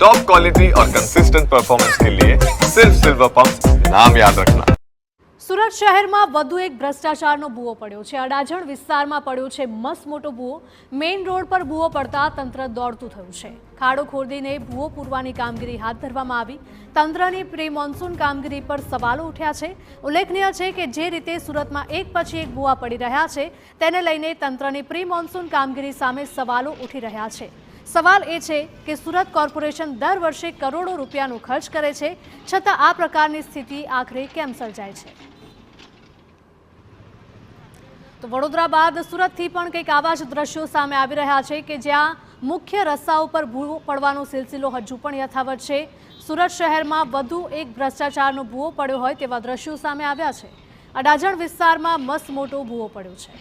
Top quality और consistent performance के लिए सिर्फ सिल्वर पंप नाम याद रखना। સુરત શહેરમાં વધુ એક ભ્રષ્ટાચારનો ભૂવો પડ્યો છે। અડાજણ વિસ્તારમાં પડ્યો છે મસ્ત મોટો ભૂવો। મેઇન રોડ પર ભૂવો પડતા તંત્ર દોડતું થયું છે। ખાડો ખોદીને ભૂવો પૂરવાની કામગીરી હાથ ધરવામાં આવી। તંત્રની પ્રી મોન્સૂન કામગીરી પર સવાલો ઉઠ્યા છે। ઉલ્લેખનીય છે કે જે રીતે સુરતમાં એક પછી એક ભૂવા પડી રહ્યા છે તેને લઈને તંત્રની પ્રી મોન્સૂન કામગીરી સામે સવાલો ઉઠી રહ્યા છે। સવાલ એ છે કે સુરત કોર્પોરેશન દર વર્ષે કરોડો રૂપિયાનો ખર્ચ કરે છે, છતાં આ પ્રકારની સ્થિતિ આખરે કેમ સર્જાય છે? તો વડોદરા બાદ સુરતથી પણ કંઈક આવા જ દ્રશ્યો સામે આવી રહ્યા છે કે જ્યાં મુખ્ય રસ્તા ઉપર ભૂવો પડવાનો સિલસિલો હજુ પણ યથાવત છે। સુરત શહેરમાં વધુ એક ભ્રષ્ટાચારનો ભૂવો પડ્યો હોય તેવા દ્રશ્યો સામે આવ્યા છે। અડાજણ વિસ્તારમાં મસ્ત મોટો ભૂવો પડ્યો છે।